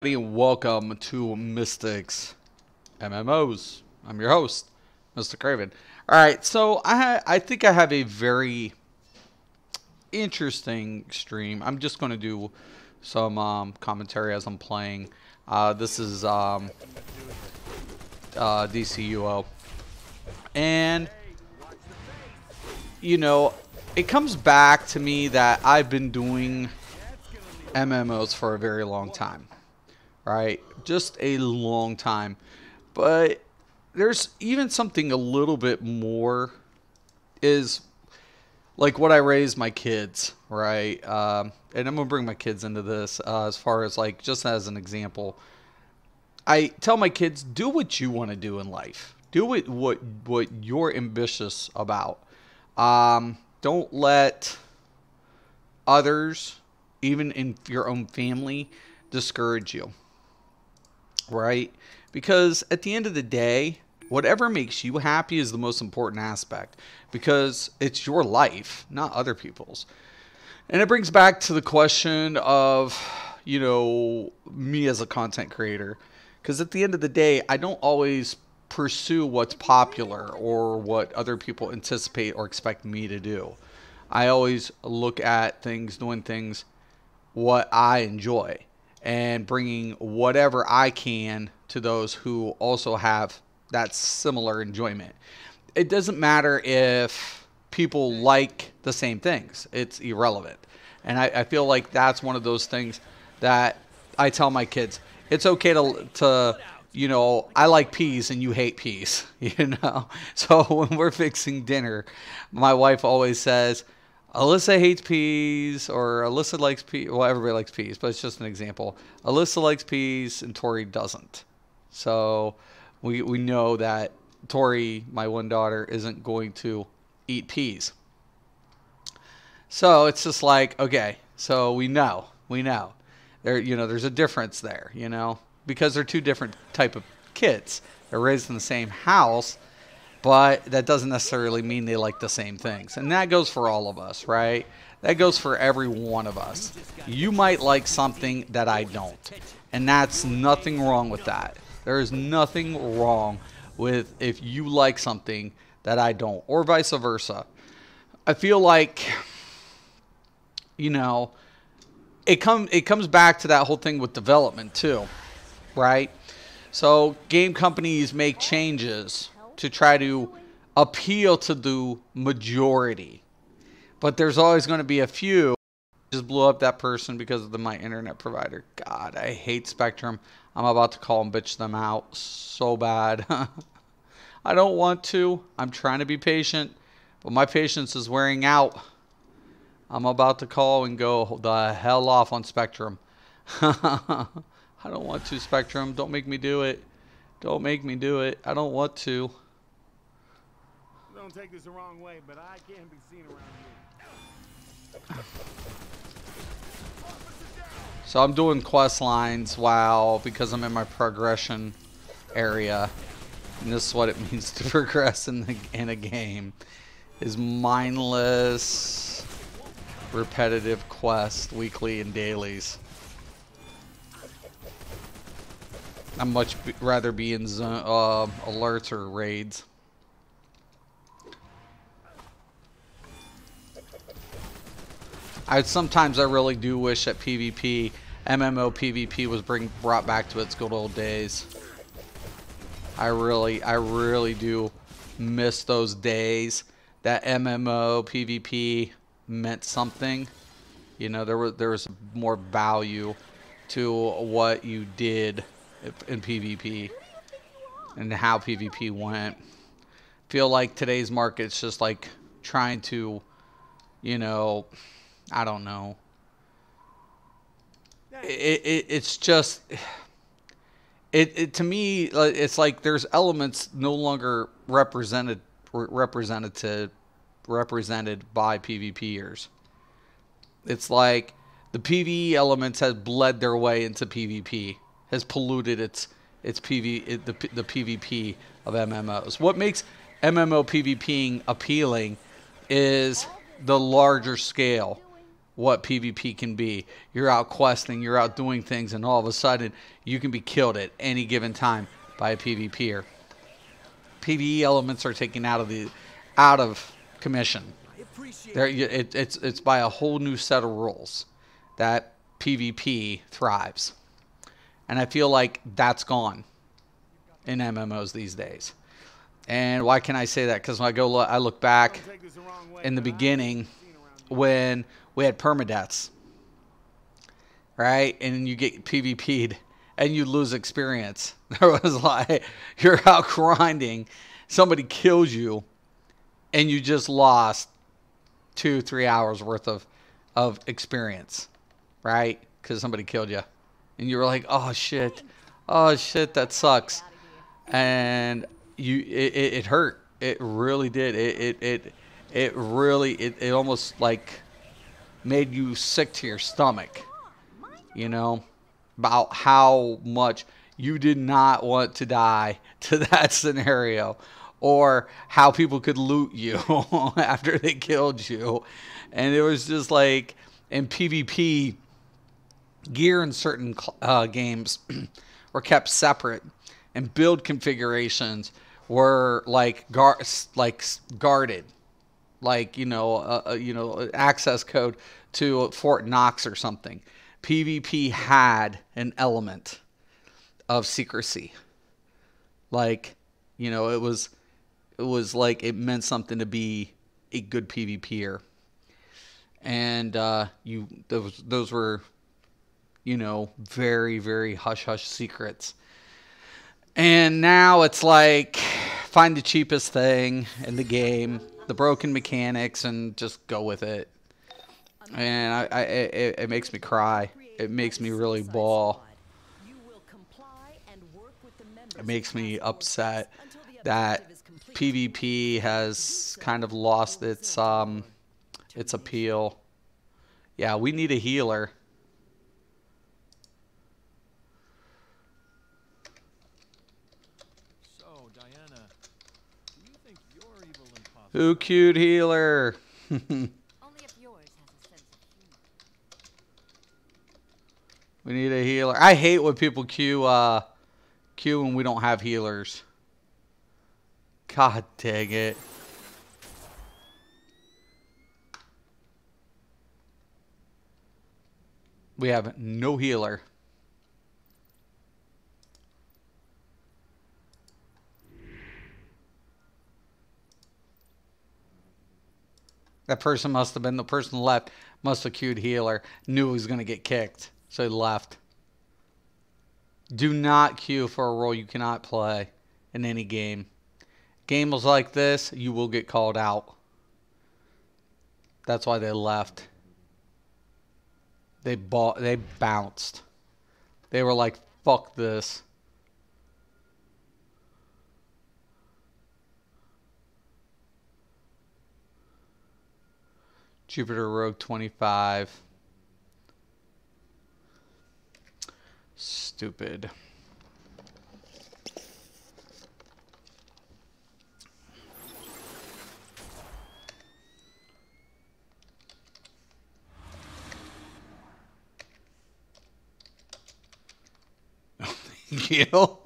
And welcome to Mystics MMOs. I'm your host, Mr. Craven. All right, so I think I have a very interesting stream. I'm just going to do some commentary as I'm playing. This is DCUO, and it comes back to me that I've been doing MMOs for a very long time. Right? Just a long time. But there's even something a little bit more is like what I raise my kids, right? And I'm going to bring my kids into this as far as like just as an example. I tell my kids, do what you want to do in life. Do it what you're ambitious about. Don't let others, even in your own family, discourage you. Right? Because at the end of the day, whatever makes you happy is the most important aspect. Because it's your life, not other people's. And it brings back to the question of, me as a content creator. Because at the end of the day, I don't always pursue what's popular or what other people anticipate or expect me to do. I always look at things, doing things, what I enjoy, and bringing whatever I can to those who also have that similar enjoyment. It doesn't matter if people like the same things. It's irrelevant. And I feel like that's one of those things that I tell my kids. It's okay to I like peas and you hate peas, So when we're fixing dinner, my wife always says, Alyssa hates peas, or Alyssa likes peas. Well, everybody likes peas, but it's just an example. Alyssa likes peas, and Tori doesn't. So we know that Tori, my one daughter, isn't going to eat peas. So it's just like, okay, so we know. There's a difference there, because they're two different type of kids. They're raised in the same house. But that doesn't necessarily mean they like the same things. And that goes for all of us, right? That goes for every one of us. You might like something that I don't. And that's nothing wrong with that. There is nothing wrong with if you like something that I don't. Or vice versa. I feel like, it comes back to that whole thing with development too, right? So game companies make changes to try to appeal to the majority. But there's always going to be a few. Just blew up that person because of my internet provider. God, I hate Spectrum. I'm about to call and bitch them out so bad. I don't want to. I'm trying to be patient, but my patience is wearing out. I'm about to call and go the hell off on Spectrum. I don't want to, Spectrum. Don't make me do it. Don't make me do it. I don't want to. Don't take this the wrong way, but I can't be seen around here. So I'm doing quest lines because I'm in my progression area. And this is what it means to progress in a game. Is mindless, repetitive quests, weekly and dailies. I'd much rather be in alerts or raids. Sometimes I really do wish that PvP, MMO PvP was brought back to its good old days. I really do miss those days that MMO PvP meant something. There was more value to what you did in PvP and how PvP went. Feel like today's market's just like trying to, I don't know. It's just to me it's like there's elements no longer represented by PvPers. It's like the PvE elements has bled their way into PvP, has polluted the PvP of MMOs. What makes MMO PvPing appealing is the larger scale. what PvP can be. You're out questing, you're out doing things, and all of a sudden you can be killed at any given time by a PvPer. PvE elements are taken out of commission. It's by a whole new set of rules that PvP thrives, and I feel like that's gone in MMOs these days. And why can I say that? Because when I look back in the beginning when we had permadeaths, right? And you get PvP'd and you lose experience. There was like, you're out grinding, somebody kills you, and you just lost 2-3 hours worth of experience, right? Because somebody killed you. And you were like, oh shit, that sucks. And it hurt. It really did. It almost like made you sick to your stomach, you know, about how much you did not want to die to that scenario, or how people could loot you after they killed you. And it was just like, in PvP, gear in certain games were kept separate, and build configurations were like guarded, like access code to Fort Knox or something. PvP had an element of secrecy, like it was like it meant something to be a good PvPer, and those were very, very hush hush secrets. And now it's like, find the cheapest thing in the game, the broken mechanics, and just go with it. And it makes me cry. It makes me really bawl. It makes me upset that PvP has kind of lost its appeal. Yeah, we need a healer. Who cute healer? We need a healer. I hate when people queue when we don't have healers. God dang it. We have no healer. That person must have been, the person left must have queued healer, knew he was going to get kicked, so he left. Do not queue for a role you cannot play in any game. Games like this, you will get called out. That's why they left. They bounced. They were like, fuck this. Jupiter Rogue 25. Stupid. Thank you.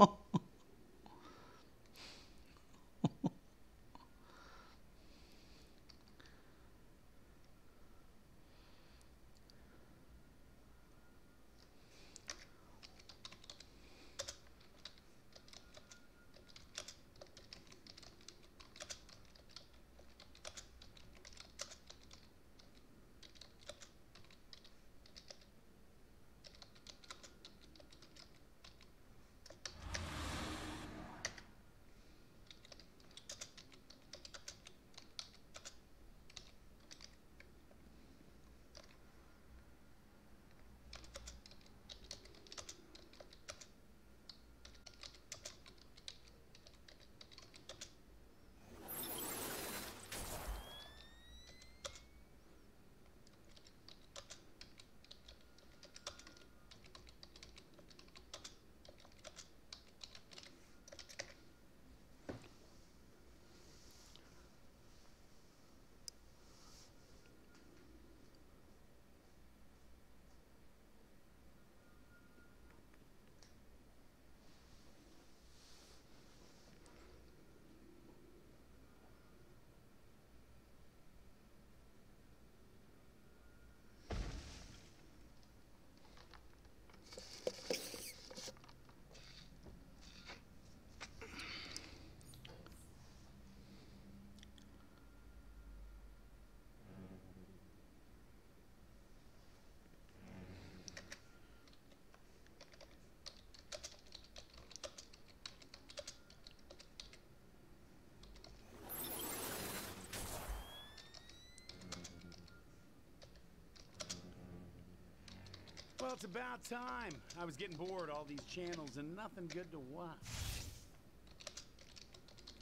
Well, it's about time. I was getting bored all these channels and nothing good to watch.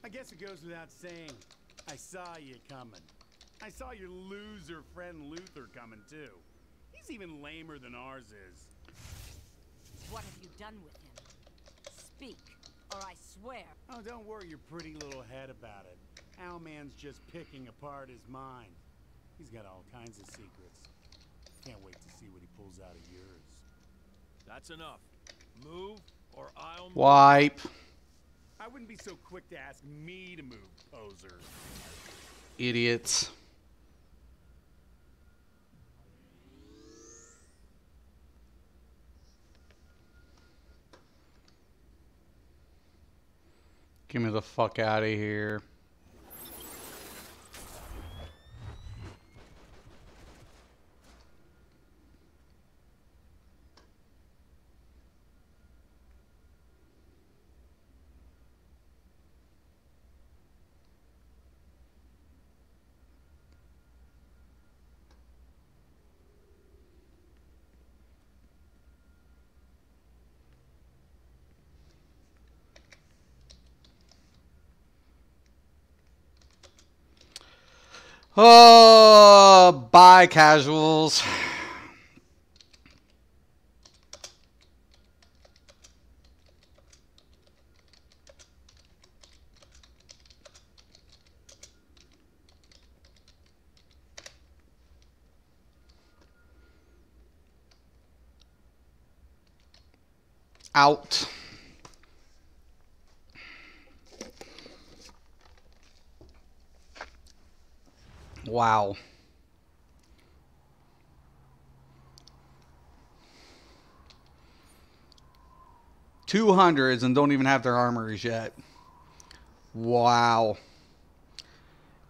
I guess it goes without saying, I saw you coming. I saw your loser friend Luther coming too. He's even lamer than ours is. What have you done with him? Speak, or I swear. Oh, don't worry your pretty little head about it. Owlman's just picking apart his mind. He's got all kinds of secrets. Can't wait to see what he pulls out of yours. That's enough. Move, or I'll move. Wipe. I wouldn't be so quick to ask me to move, poser. Idiots. Get me the fuck out of here. Oh, bye, casuals. Out. Wow. $200s and don't even have their armories yet. Wow.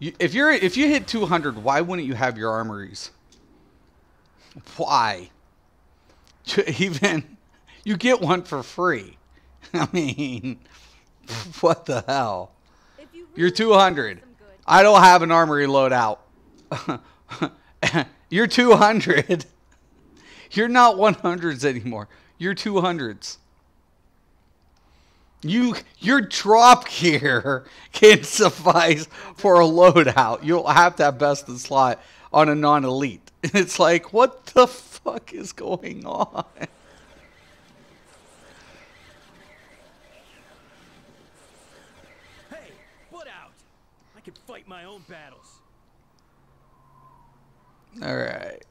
If you hit 200, why wouldn't you have your armories? Why? Even you get one for free. I mean, what the hell? You're 200. I don't have an armory loadout. You're 200. You're not 100s anymore. You're 200s. Your drop gear can suffice for a loadout. You'll have to have best in slot on a non-elite. It's like, what the fuck is going on? Hey, butt out! I can fight my own battles. All right.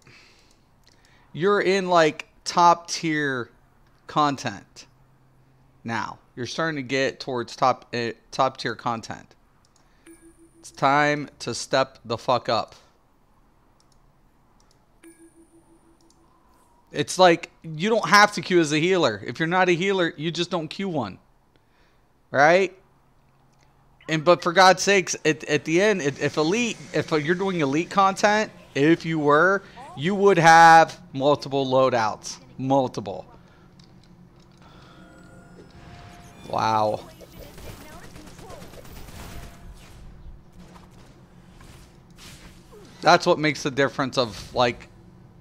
You're in like top tier content now. You're starting to get towards top tier content. It's time to step the fuck up. It's like you don't have to queue as a healer. If you're not a healer, you just don't queue one. Right? But for God's sakes, at the end, if you're doing elite content, if you were, you would have multiple loadouts. Multiple. Wow. That's what makes the difference of like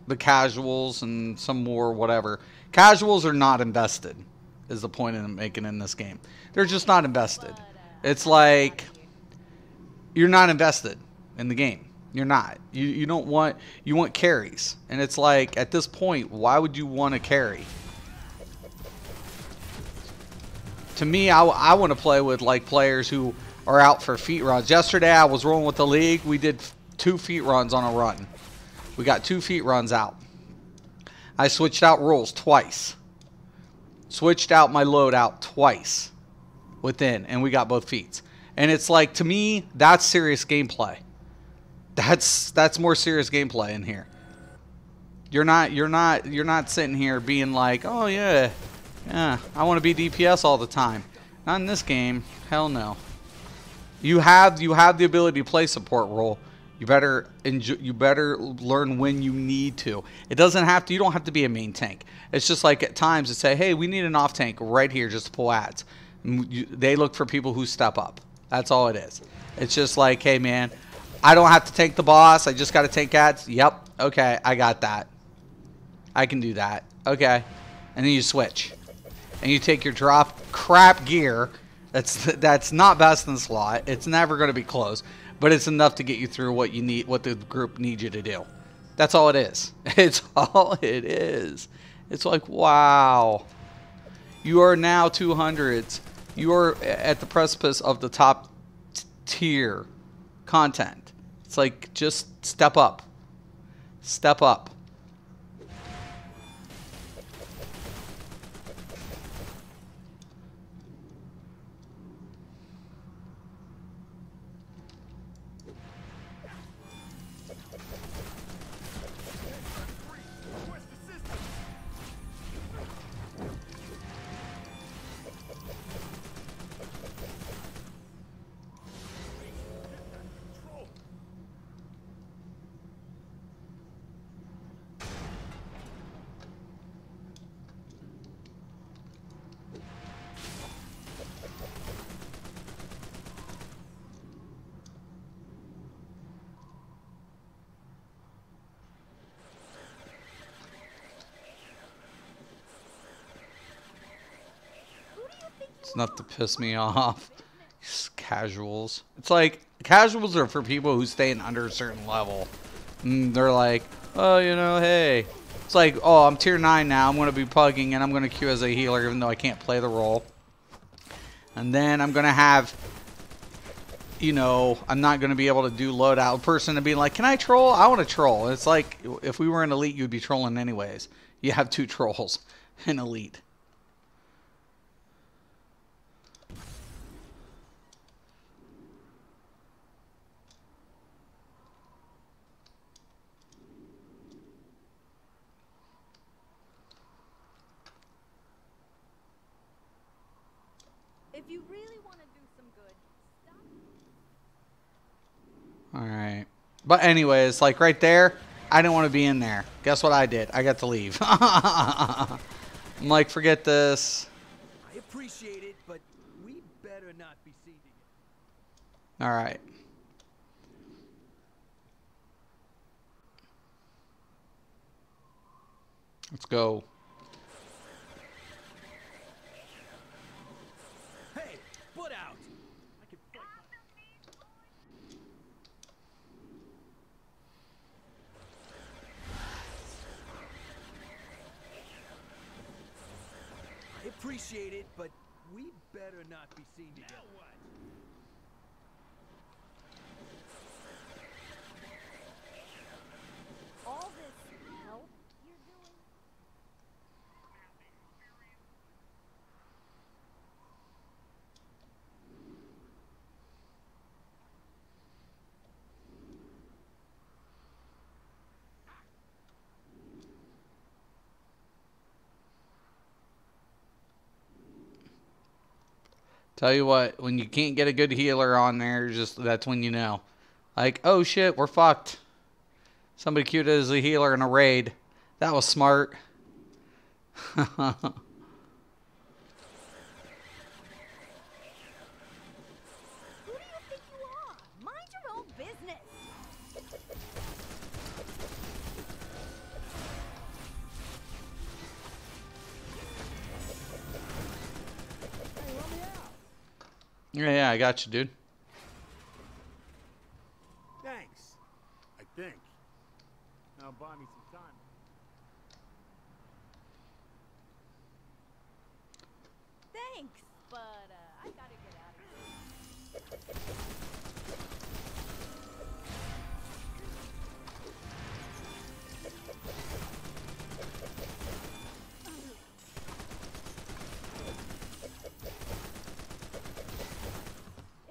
the casuals and some more whatever. Casuals are not invested, is the point I'm making in this game. They're just not invested. It's like you're not invested in the game. You're not. You don't want, you want carries. And it's like at this point, why would you want to carry? To me, I want to play with like players who are out for feet runs. Yesterday I was rolling with the league. We did 2 feet runs on a run. We got 2 feet runs out. I switched out rolls twice. Switched out my loadout twice within, and we got both feats. And it's like, to me, that's serious gameplay. That's more serious gameplay in here. You're not sitting here being like, oh yeah, I want to be DPS all the time. Not in this game. Hell no. You have the ability to play support role. You better learn when you need to. It doesn't have to. You don't have to be a main tank. It's just like at times to say, hey, we need an off tank right here just to pull ads. They look for people who step up. That's all it is. It's just like, hey man, I don't have to tank the boss. I just got to tank ads. Yep. Okay, I got that. I can do that. Okay. And then you switch. And you take your drop crap gear. That's not best in the slot. It's never going to be close, but it's enough to get you through what you need, what the group needs you to do. That's all it is. It's all it is. It's like, wow. You are now 200s. You are at the precipice of the top tier content. It's like, just step up. Step up. It's not to piss me off. These casuals. It's like, casuals are for people who stay in under a certain level. And they're like, oh, you know, hey. It's like, oh, I'm tier 9 now. I'm going to be pugging and I'm going to queue as a healer even though I can't play the role. And then I'm going to have, you know, I'm not going to be able to do loadout. Person to be like, can I troll? I want to troll. It's like, if we were in Elite, you'd be trolling anyways. You have 2 trolls in Elite. If you really want to do some good, stop. Alright. But anyways, like right there, I didn't want to be in there. Guess what I did? I got to leave. I'm like, forget this. I appreciate it, but we better not be seen together. Alright. Let's go. Hey, put out. I can fight. I appreciate it, but we better not be seen together. Now what? All this help you're doing. Tell you what, when you can't get a good healer on there, just that's when you know. Like, oh shit, we're fucked. Somebody queued as a healer in a raid. That was smart. Who do you think you are? Mind your own business. Yeah, I got you, dude. Thanks. I think. Now buy me some time. Thanks, but I gotta get out of here.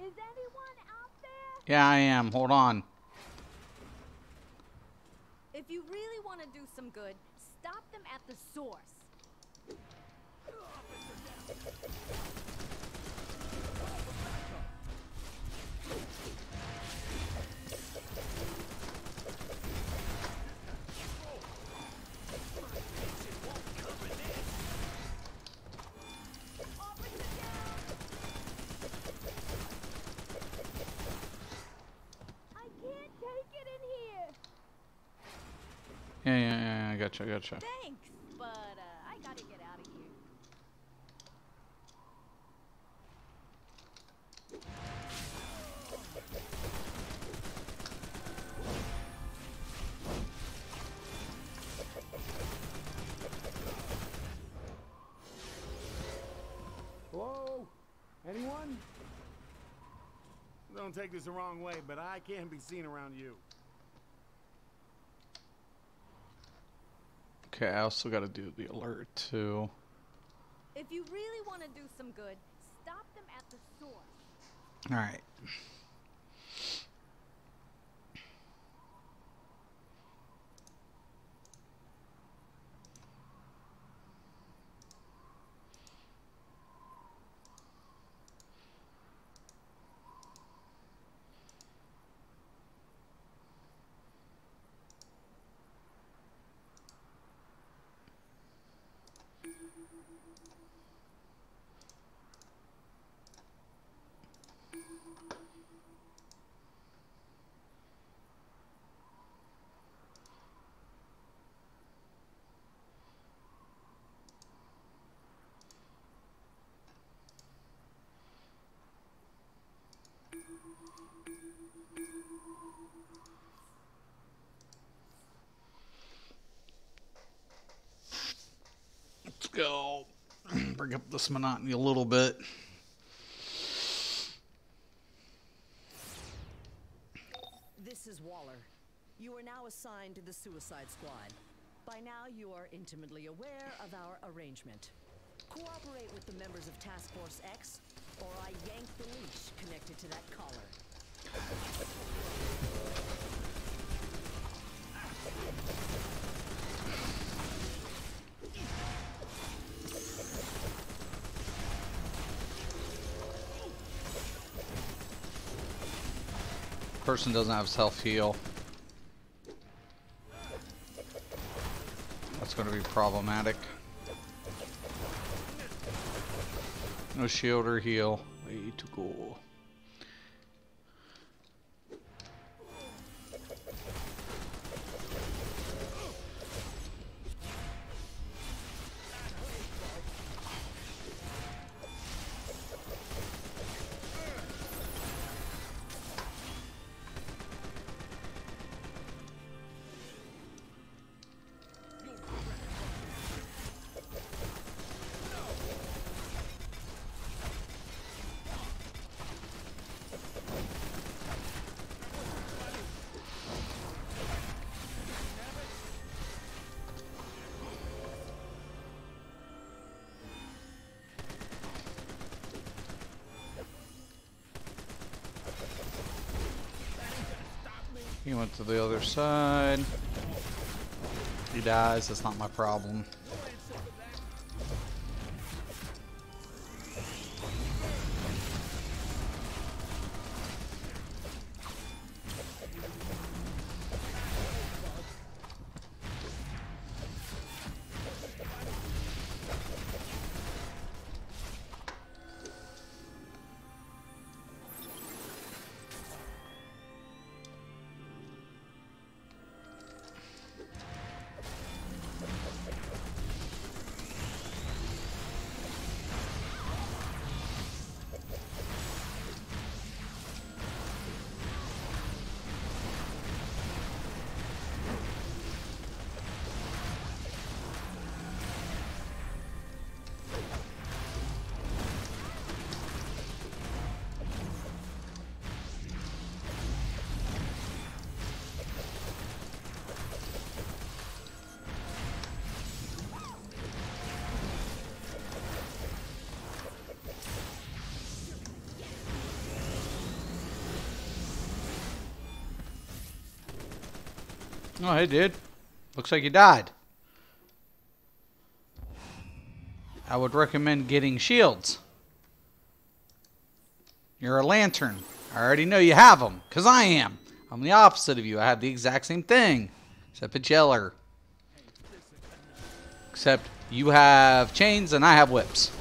Is anyone out there? Yeah, I am. Hold on. If you really want to do some good, stop them at the source. I can't take it in here. Yeah, I gotcha. Thanks, but Anyone? Don't take this the wrong way, but I can't be seen around you. Okay, I also got to do the alert too. If you really want to do some good, stop them at the source. All right. Let's go. Bring up this monotony a little bit. This is Waller. You are now assigned to the Suicide Squad. By now, you are intimately aware of our arrangement. Cooperate with the members of Task Force X, or I yank the leash connected to that collar. Person doesn't have self-heal. That's going to be problematic. No shield or heal. Way to go. He went to the other side. He dies. That's not my problem. Oh, hey, dude. Looks like you died. I would recommend getting shields. You're a lantern. I already know you have them, because I am. I'm the opposite of you. I have the exact same thing, except it's yeller. Except you have chains and I have whips.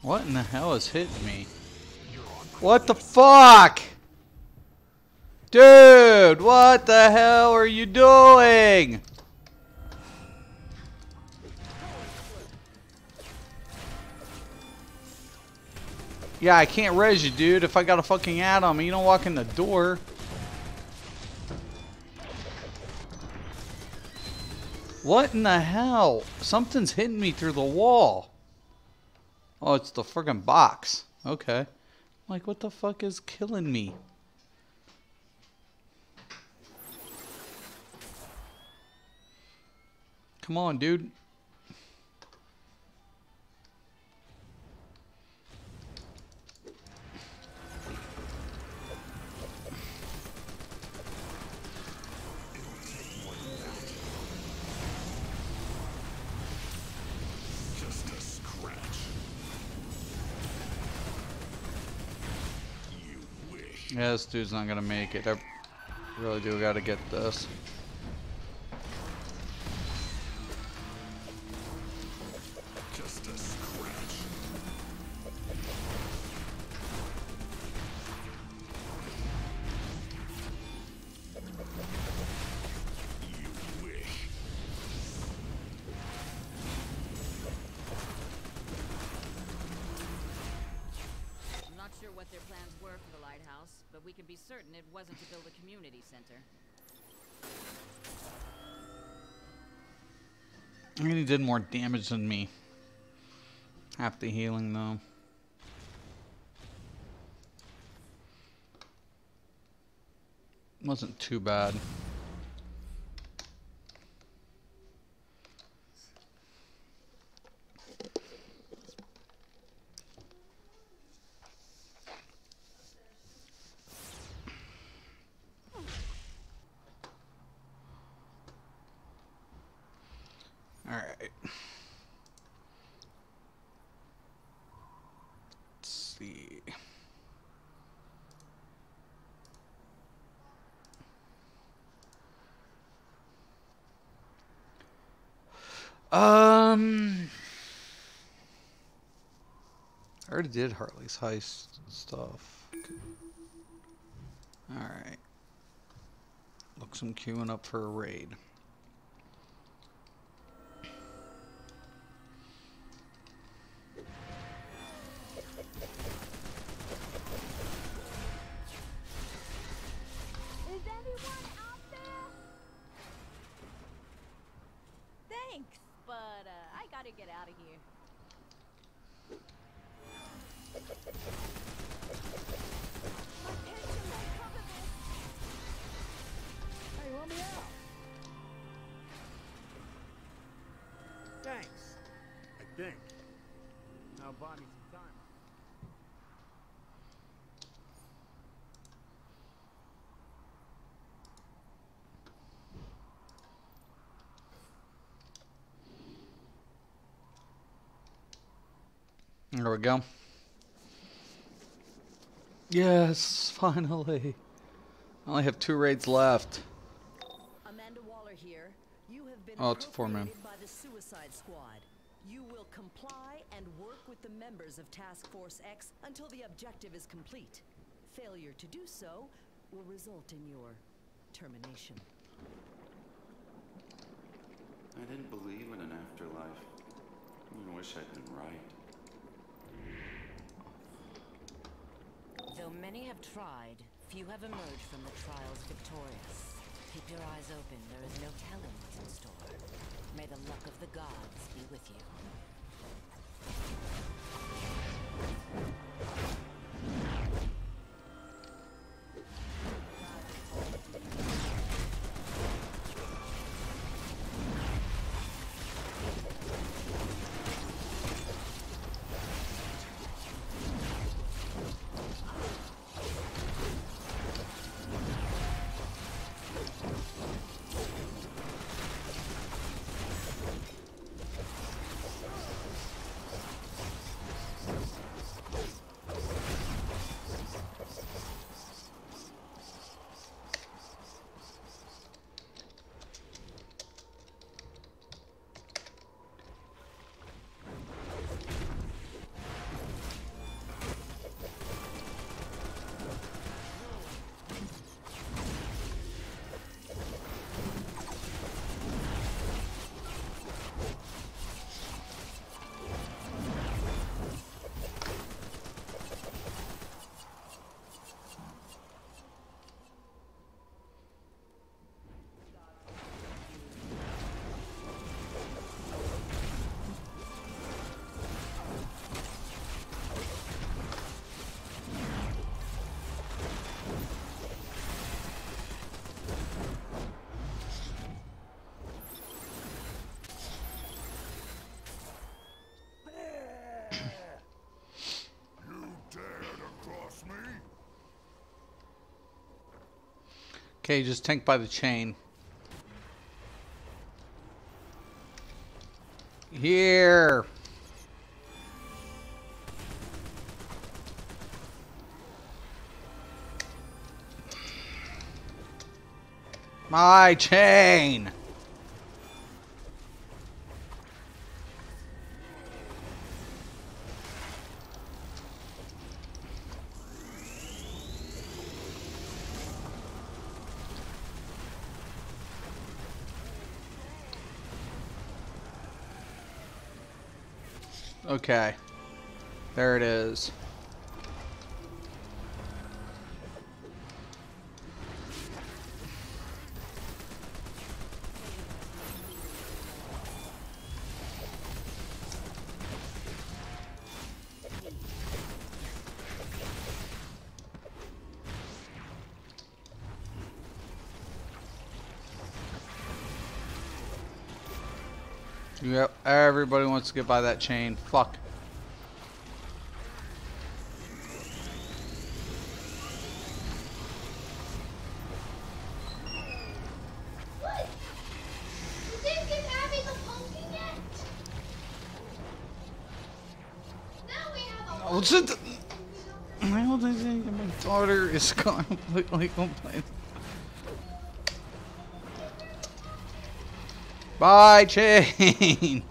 What in the hell is hitting me? What the fuck? Dude, what the hell are you doing? Yeah, I can't res you, dude, if I got a fucking add-on. You don't walk in the door. What in the hell? Something's hitting me through the wall. Oh, it's the friggin' box. Okay. Like, what the fuck is killing me? Come on, dude. Yeah, this dude's not gonna make it. I really do gotta get this. Just a scratch. You wish. I'm not sure what their plans were for the lighthouse, but we can be certain it wasn't to build a community center. I mean, he did more damage than me. Half the healing, though. Wasn't too bad. All right. Let's see. I already did Hartley's heist stuff. All right. Looks I'm queuing up for a raid. Is anyone out there? Thanks, but I gotta get out of here. My picture may cover this. Hey, let me out. Thanks. I think. Now buy me some time. There we go. Yes, finally. I only have 2 raids left. Amanda Waller here. You have been Oh, it's a 4-man. appropriated by the Suicide Squad. You will comply and work with the members of Task Force X until the objective is complete. Failure to do so will result in your termination. I didn't believe in an afterlife. I wish I'd been right. Though many have tried, few have emerged from the trials victorious. Keep your eyes open, there is no telling what's in store. May the luck of the gods be with you. Okay, just tank by the chain. Here. My chain. Okay. There it is. Yep, everybody wants to get by that chain. Fuck. What? You didn't give Abby the pumpkin yet? Now we have a Oh, my daughter is completely complaining. Bye, chain.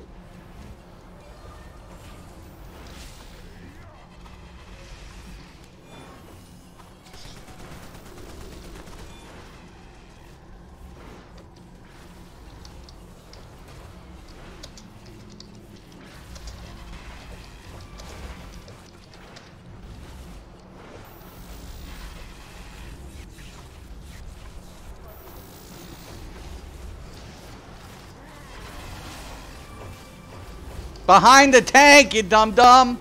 Behind the tank, you dum-dum!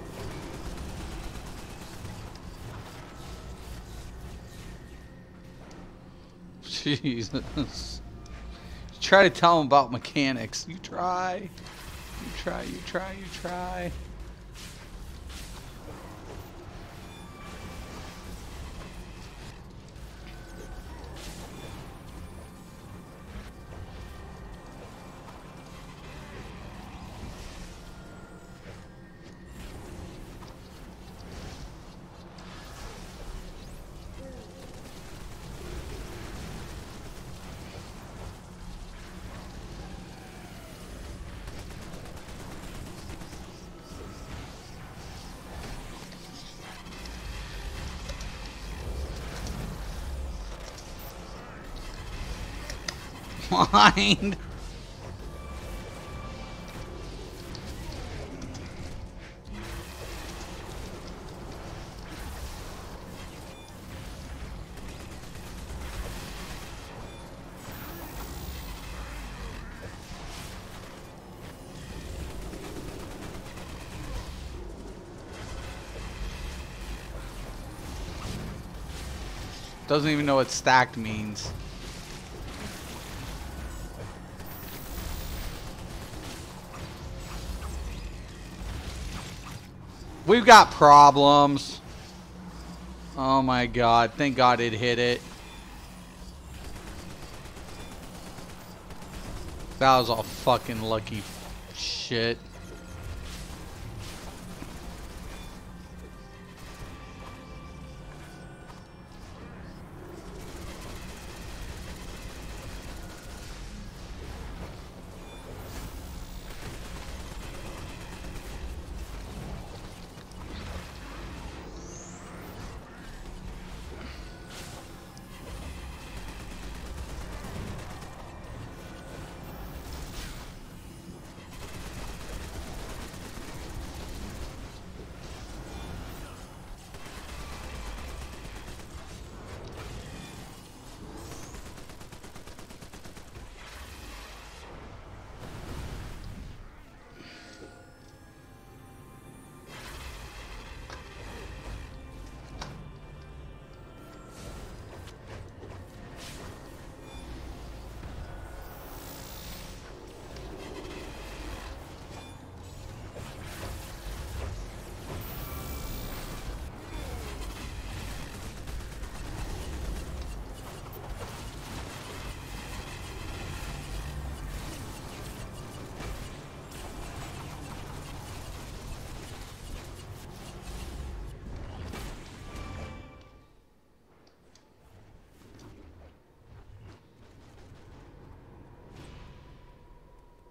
Jesus. You try to tell him about mechanics. You try. You try, you try, you try. Mind. Doesn't even know what stacked means. We've got problems. Oh my god. Thank god it hit it. That was all fucking lucky shit.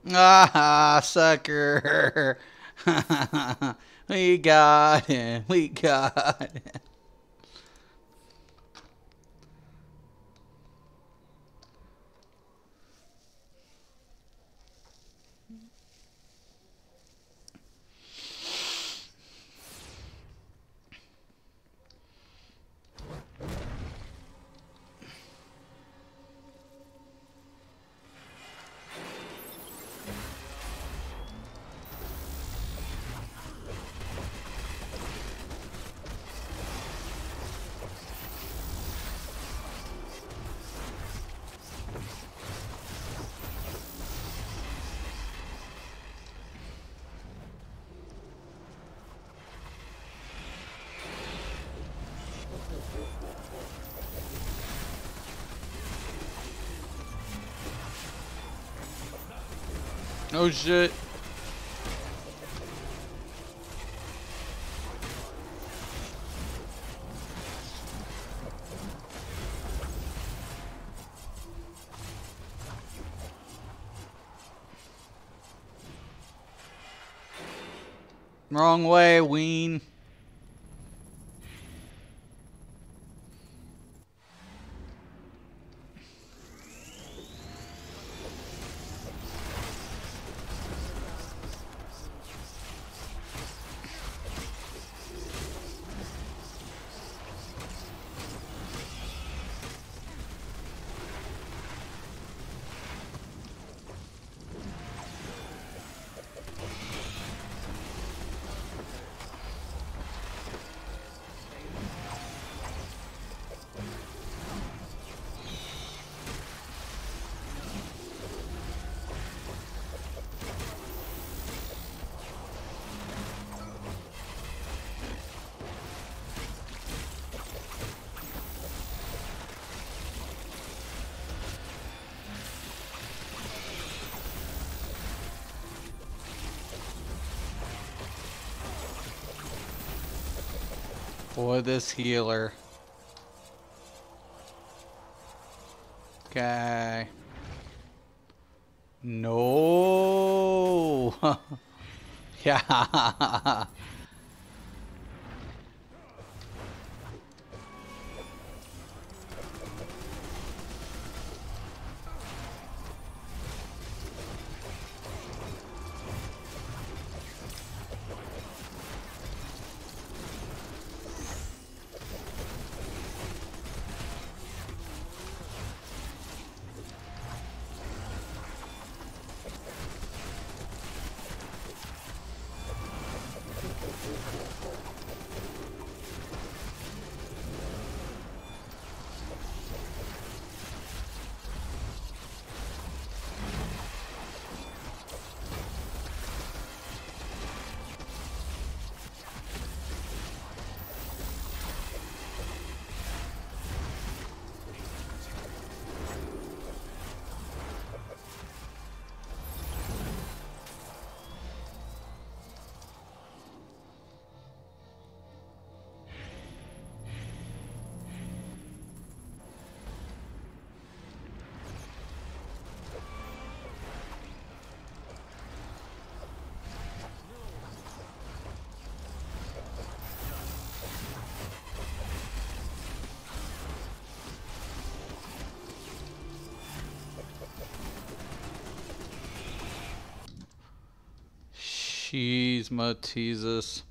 Ah, sucker. We got him. We got him. Oh shit. Wrong way, Ween. Boy, this healer. Okay. No. Yeah. Jeez, Matesus.